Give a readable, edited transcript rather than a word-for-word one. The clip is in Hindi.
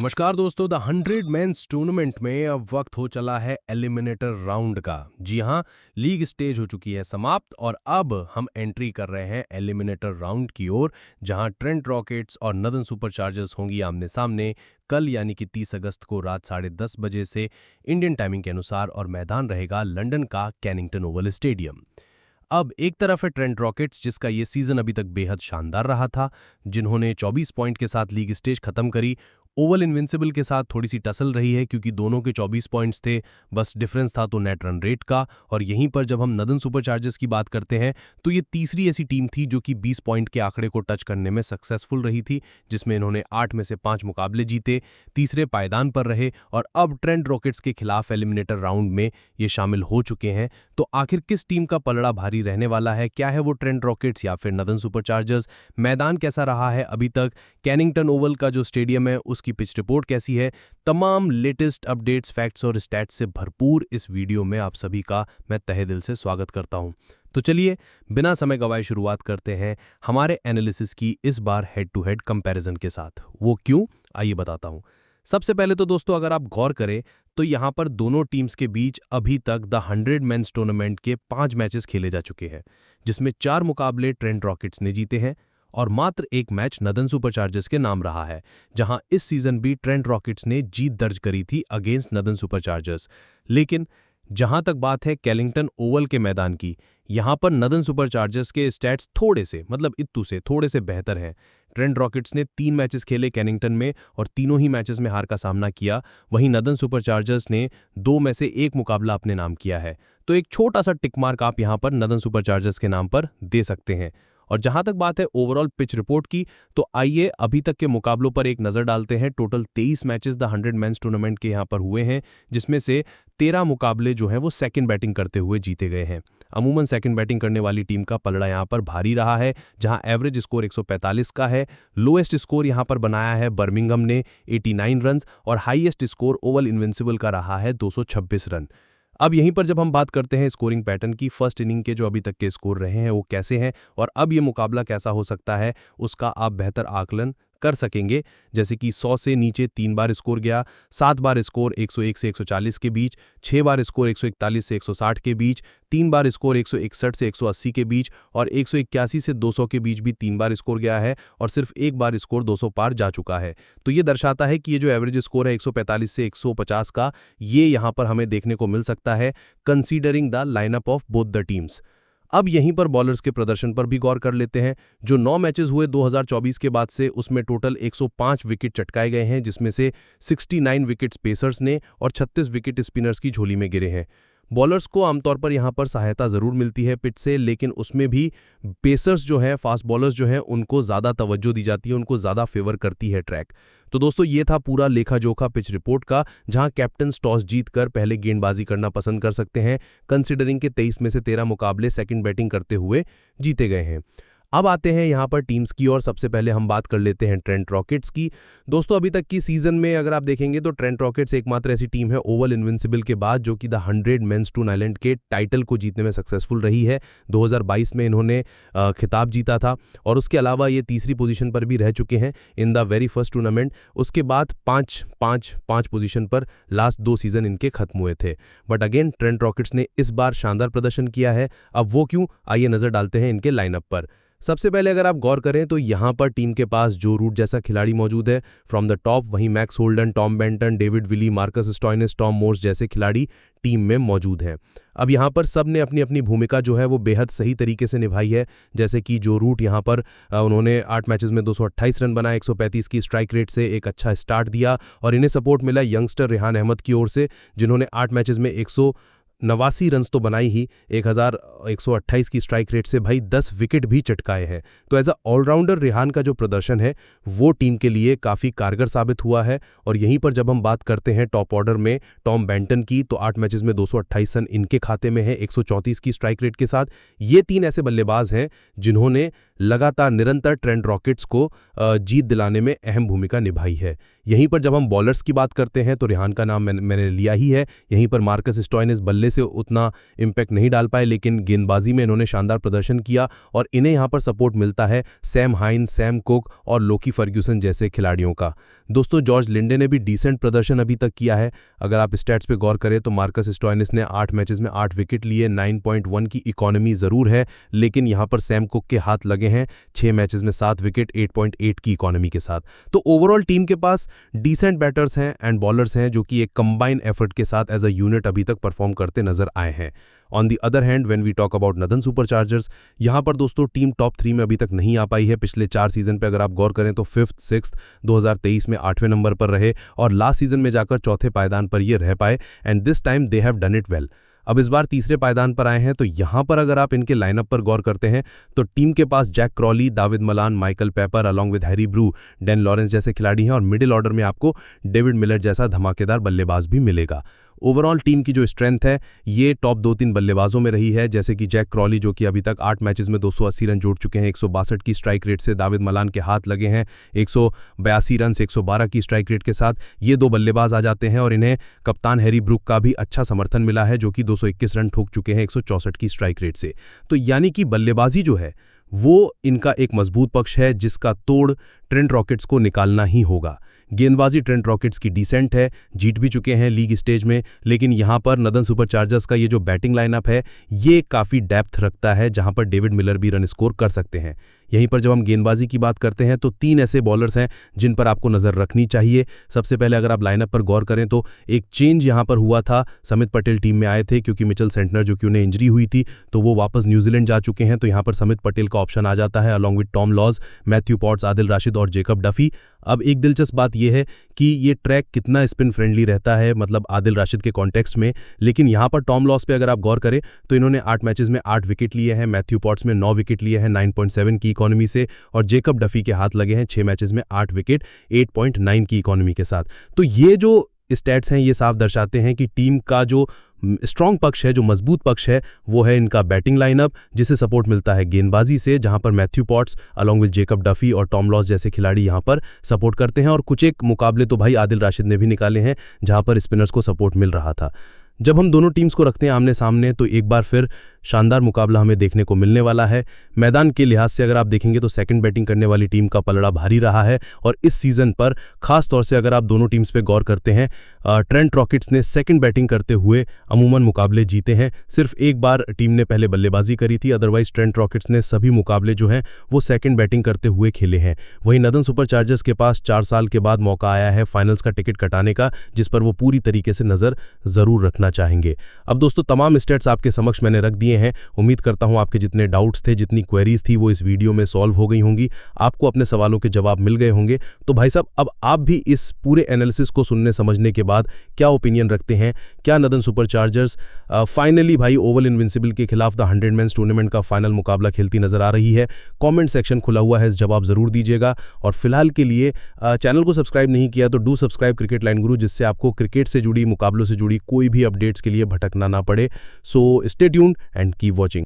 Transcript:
नमस्कार दोस्तों, द 100 मेंस टूर्नामेंट में अब वक्त हो चला है एलिमिनेटर राउंड का। जी हां, लीग स्टेज हो चुकी है समाप्त और अब हम एंट्री कर रहे हैं एलिमिनेटर राउंड की ओर, जहां ट्रेंट रॉकेट्स और नदन सुपरचार्जर्स होंगी आमने सामने कल यानी कि 30 अगस्त को रात 10:30 बजे से इंडियन टाइमिंग के अनुसार, और मैदान रहेगा लंदन का कैनिंगटन ओवल स्टेडियम। अब एक तरफ है ट्रेंट रॉकेट्स, जिसका ये सीजन अभी तक बेहद शानदार रहा था, जिन्होंने 24 पॉइंट के साथ लीग स्टेज खत्म करी। ओवल इनविंसिबल के साथ थोड़ी सी टसल रही है क्योंकि दोनों के 24 पॉइंट्स थे, बस डिफरेंस था तो नेट रन रेट का। और यहीं पर जब हम नदन सुपरचार्जर्स की बात करते हैं तो ये तीसरी ऐसी टीम थी जो कि 20 पॉइंट के आंकड़े को टच करने में सक्सेसफुल रही थी, जिसमें इन्होंने 8 में से 5 मुकाबले जीते, तीसरे पायदान पर रहे और अब ट्रेंट रॉकेट्स के खिलाफ एलिमिनेटर राउंड में ये शामिल हो चुके हैं। तो आखिर किस टीम का पलड़ा भारी रहने वाला है? क्या है वो ट्रेंट रॉकेट्स या फिर नदन सुपरचार्जर्स? मैदान कैसा रहा है अभी तक? कैनिंगटन ओवल का जो स्टेडियम है उसकी पिच रिपोर्ट कैसी है? तमाम लेटेस्ट अपडेट्स, फैक्ट्स और स्टैट्स से भरपूर इस वीडियो में आप सभी का मैं तहे दिल से स्वागत करता हूं। तो चलिए बिना समय गवाए शुरुआत करते हैं हमारे एनालिसिस की, इस बार हेड टू हेड कंपैरिजन के साथ। वो क्यों, आइए बताता हूं। सबसे पहले तो दोस्तों, अगर आप गौर करें तो यहां पर दोनों टीम्स के बीच अभी तक द 100 मेंस टूर्नामेंट के 5 मैचेस खेले जा चुके हैं, जिसमें 4 मुकाबले ट्रेंट रॉकेट्स ने जीते हैं और मात्र एक मैच नदन सुपरचार्जर्स के नाम रहा है, जहां इस सीजन भी ट्रेंट रॉकेट्स ने जीत दर्ज करी थी अगेंस्ट नदन सुपरचार्जर्स। लेकिन जहां तक बात है कैलिंगटन ओवल के मैदान की, यहां पर नदन सुपरचार्जर्स के स्टैट्स थोड़े से, मतलब इत्तू से थोड़े से बेहतर हैं। ट्रेंट रॉकेट्स ने 3 मैचेस खेले कैनिंगटन में और तीनों ही मैचेस में हार का सामना किया। वहीं नदन सुपरचार्जर्स ने 2 में से 1 मुकाबला अपने नाम किया है। तो एक छोटा सा टिक मार्क आप यहां पर नदन सुपरचार्जर्स के नाम पर दे सकते हैं। और जहां तक बात है ओवरऑल पिच रिपोर्ट की, तो आइए अभी तक के मुकाबलों पर एक नजर डालते हैं। Total 23 matches the 100 men's tournament के यहां पर हुए हैं, जिसमें से 13 मुकाबले जो हैं वो सेकंड बैटिंग करते हुए जीते गए हैं। अमूमन सेकंड बैटिंग करने वाली टीम का पलड़ा यहां पर भारी रहा है, जहां एवरेज स्कोर 145 का है। लोएस्ट स्कोर यहां पर बनाया है बर्मिंघम ने 89 रन और हाईएस्ट स्कोर ओवल इनविंसिबल का रहा है 226 रन। अब यहीं पर जब हम बात करते हैं स्कोरिंग पैटर्न की, फर्स्ट इनिंग के जो अभी तक के स्कोर रहे हैं वो कैसे हैं और अब ये मुकाबला कैसा हो सकता है, उसका आप बेहतर आकलन कर सकेंगे। जैसे कि 100 से नीचे 3 बार स्कोर गया, 7 बार स्कोर 101 से 140 के बीच, 6 बार स्कोर 141 से 160 के बीच, 3 बार स्कोर 161 से 180 के बीच और 181 से 200 के बीच भी 3 बार स्कोर गया है और सिर्फ 1 बार स्कोर 200 पार जा चुका है। तो ये दर्शाता है कि ये जो एवरेज स्कोर है 145 से 150 का, ये यहाँ पर हमें देखने को मिल सकता है considering the lineup of both the teams. अब यहीं पर बॉलर्स के प्रदर्शन पर भी गौर कर लेते हैं। जो 9 मैचेस हुए 2024 के बाद से, उसमें टोटल 105 विकेट चटकाए गए हैं, जिसमें से 69 विकेट्स पेसर्स ने और 36 विकेट स्पिनर्स की झोली में गिरे हैं। बॉलर्स को आमतौर पर यहां पर सहायता जरूर मिलती है पिच से, लेकिन उसमें भी पेसर्स जो हैं, फास्ट बॉलर्स जो हैं, उनको ज़्यादा तवज्जो दी जाती है, उनको ज़्यादा फेवर करती है ट्रैक। तो दोस्तों ये था पूरा लेखा जोखा पिच रिपोर्ट का, जहां कैप्टन टॉस जीतकर पहले गेंदबाजी करना पसंद कर सकते हैं, कंसीडरिंग के 23 में से 13 मुकाबले सेकंड बैटिंग करते हुए जीते गए हैं। अब आते हैं यहाँ पर टीम्स की और सबसे पहले हम बात कर लेते हैं ट्रेंट रॉकेट्स की। दोस्तों अभी तक की सीजन में अगर आप देखेंगे तो ट्रेंट रॉकेट्स एकमात्र ऐसी टीम है ओवल इनविंसिबल के बाद जो कि द 100 मेंस टून आइलैंड के टाइटल को जीतने में सक्सेसफुल रही है। 2022 में इन्होंने खिताब जीता था और उसके अलावा ये तीसरी पोजीशन पर भी रह चुके हैं in the very first tournament. उसके बाद 5 पोजीशन पर लास्ट 2 सीजन इनके खत्म हुए थे। बट अगेन ट्रेंट रॉकेट्स ने इस बार शानदार प्रदर्शन किया है। अब वो क्यों, आइए नजर डालते हैं इनके लाइनअप पर। सबसे पहले अगर आप गौर करें तो यहां पर टीम के पास जो रूट जैसा खिलाड़ी मौजूद है फ्रॉम द टॉप, वहीं Max Holden, Tom Banton, David Willey, Marcus Stoinis, Tom Moores जैसे खिलाड़ी टीम में मौजूद हैं। अब यहां पर सब ने अपनी अपनी भूमिका जो है वो बेहद सही तरीके से निभाई है। जैसे कि जो रूट यहां पर उन्होंने 8 मैचेस में 228 रन बनाए, 135 की स्ट्राइक रेट से एक अच्छा स्टार्ट दिया और इन्हें सपोर्ट मिला यंगस्टर रेहान अहमद की ओर से, जिन्होंने 8 मैचेस में 189 रन तो बनाई ही, 1128 की स्ट्राइक रेट से भाई 10 विकेट भी चटकाए हैं। तो एज अ ऑलराउंडर रेहान का जो प्रदर्शन है वो टीम के लिए काफ़ी कारगर साबित हुआ है। और यहीं पर जब हम बात करते हैं टॉप ऑर्डर में टॉम बेंटन की, तो 8 मैचेस में 228 रन इनके खाते में है 134 की स्ट्राइक रेट के साथ। ये 3 ऐसे बल्लेबाज हैं जिन्होंने लगातार निरंतर ट्रेंट रॉकेट्स को जीत दिलाने में अहम भूमिका निभाई है। यहीं पर जब हम बॉलर्स की बात करते हैं तो रेहान का नाम मैंने लिया ही है। यहीं पर मार्कस स्टोइनिस बल्ले से उतना इम्पैक्ट नहीं डाल पाए, लेकिन गेंदबाजी में इन्होंने शानदार प्रदर्शन किया और इन्हें यहाँ पर सपोर्ट मिलता है सैम हाइन, सैम कुक और लोकी फर्ग्यूसन जैसे खिलाड़ियों का। दोस्तों, जॉर्ज लिंडे ने भी डिसेंट प्रदर्शन अभी तक किया है। अगर आप स्टैट्स पे गौर करें तो मार्कस स्टोइनिस ने 8 मैचेस में 8 विकेट लिए, 9.1 की इकोनॉमी जरूर है, लेकिन यहां पर सैम कुक के हाथ लगे हैं 6 मैचेस में 7 विकेट, 8.8 की इकोनॉमी के साथ। तो ओवरऑल टीम के पास डिसेंट बैटर्स हैं एंड बॉलर्स हैं जो कि एक कंबाइन एफर्ट के साथ एज अ यूनिट अभी तक परफॉर्म करते नजर आए हैं। On the other hand when we talk about Northern Superchargers, यहां पर दोस्तों टीम टॉप 3 में अभी तक नहीं आ पाई है। पिछले 4 सीजन पे अगर आप गौर करें तो 5th, 6th, 2023 में 8वें नंबर पर रहे और लास्ट सीजन में जाकर चौथे पायदान पर ये रह पाए and this time they have done it well. अब इस बार तीसरे पायदान पर आए हैं, तो यहां पर अगर आप इनके लाइनअप पर गौर करते हैं तो टीम के पास Jack Crawley, Dawid Malan, Michael Pepper along with Harry Brook, Dan Lawrence जैसे खिलाड़ी हैं और मिडिल ऑर्डर में आपको डेविड मिलर जैसा धमाकेदार बल्लेबाज भी मिलेगा। ओवरऑल टीम की जो स्ट्रेंथ है ये टॉप 2-3 बल्लेबाजों में रही है, जैसे कि जैक क्रॉली जो कि अभी तक 8 मैचेस में 280 रन जोड़ चुके हैं, 162 की स्ट्राइक रेट से। दाविद मलान के हाथ लगे हैं 182 रन से 112 की स्ट्राइक रेट के साथ। ये 2 बल्लेबाज आ जाते हैं और इन्हें कप्तान हैरी ब्रूक का भी अच्छा समर्थन मिला है जो कि 221 रन ठोक चुके हैं 164 की स्ट्राइक रेट से। तो यानी कि बल्लेबाजी जो है वो इनका एक मजबूत पक्ष है जिसका तोड़ ट्रेंट रॉकेट्स को निकालना ही होगा। गेंदबाजी ट्रेंट रॉकेट्स की डिसेंट है, जीत भी चुके हैं लीग स्टेज में, लेकिन यहां पर नदन सुपरचार्जर्स का ये जो बैटिंग लाइनअप है ये काफ़ी डेप्थ रखता है जहां पर डेविड मिलर भी रन स्कोर कर सकते हैं। यहीं पर जब हम गेंदबाजी की बात करते हैं तो 3 ऐसे बॉलर्स हैं जिन पर आपको नज़र रखनी चाहिए। सबसे पहले अगर आप लाइनअप पर गौर करें तो एक चेंज यहां पर हुआ था, समित पटेल टीम में आए थे क्योंकि मिचेल सेंटनर जो कि उन्हें इंजरी हुई थी तो वो वापस न्यूजीलैंड जा चुके हैं, तो यहां पर समित पटेल का ऑप्शन आ जाता है along with Tom Lawes, Matthew Potts, Adil Rashid और जेकब डफी। अब एक दिलचस्प बात यह है कि ये ट्रैक कितना स्पिन फ्रेंडली रहता है, मतलब आदिल राशिद के कॉन्टेक्स्ट में, लेकिन यहां पर टॉम लॉस पे अगर आप गौर करें तो इन्होंने 8 मैचेस में 8 विकेट लिए हैं, मैथ्यू पॉट्स में 9 विकेट लिए हैं 9.7 की इकोनॉमी से और जेकब डफी के हाथ लगे हैं 6 मैचेस में 8 विकेट 8.9 की इकोनॉमी के साथ। तो ये जो स्टैट्स हैं ये साफ दर्शाते हैं कि टीम का जो स्ट्रॉन्ग पक्ष है, जो मजबूत पक्ष है, वो है इनका बैटिंग लाइनअप जिसे सपोर्ट मिलता है गेंदबाजी से, जहां पर Matthew Potts along with Jacob Duffy और टॉम लॉस जैसे खिलाड़ी यहां पर सपोर्ट करते हैं और कुछ एक मुकाबले तो भाई आदिल राशिद ने भी निकाले हैं जहां पर स्पिनर्स को सपोर्ट मिल रहा था। जब हम दोनों टीम्स को रखते हैं आमने सामने तो एक बार फिर शानदार मुकाबला हमें देखने को मिलने वाला है। मैदान के लिहाज से अगर आप देखेंगे तो सेकंड बैटिंग करने वाली टीम का पलड़ा भारी रहा है और इस सीजन पर खास तौर से अगर आप दोनों टीम्स पे गौर करते हैं, ट्रेंट रॉकेट्स ने सेकंड बैटिंग करते हुए अमूमन मुकाबले जीते हैं। सिर्फ एक बार टीम ने पहले बल्लेबाजी करी थी, अदरवाइज ट्रेंट रॉकेट्स ने सभी मुकाबले जो हैं वो सेकंड बैटिंग करते हुए खेले हैं। वहीं नदन सुपरचार्जर्स के पास 4 साल के बाद मौका आया है फाइनल्स का टिकट कटाने का, जिस पर वो पूरी तरीके से नजर जरूर रखना चाहेंगे। अब दोस्तों तमाम स्टेट्स आपके समक्ष मैंने रख दिए हैं। उम्मीद करता हूं आपके जितने डाउट्स थे, जितनी क्वेरीज थी वो इस वीडियो में सॉल्व हो गई होंगी, आपको अपने सवालों के जवाब मिल गए होंगे। तो भाई साहब अब आप भी इस पूरे एनालिसिस को सुनने समझने के बाद क्या ओपिनियन रखते हैं? क्या नदन सुपरचार्जर्स फाइनली भाई ओवल इनविंसिबल के खिलाफ द 100 मेंस टूर्नामेंट का फाइनल मुकाबला खेलती नजर आ रही है? कमेंट सेक्शन खुला हुआ है, जवाब जरूर दीजिएगा। और फिलहाल के लिए चैनल को सब्सक्राइब नहीं किया तो डू सब्सक्राइब क्रिकेट लाइन गुरु, जिससे आपको क्रिकेट से जुड़ी, मुकाबलों से जुड़ी कोई भी अपडेट्स के लिए भटकना ना पड़े। So stay tuned and keep watching.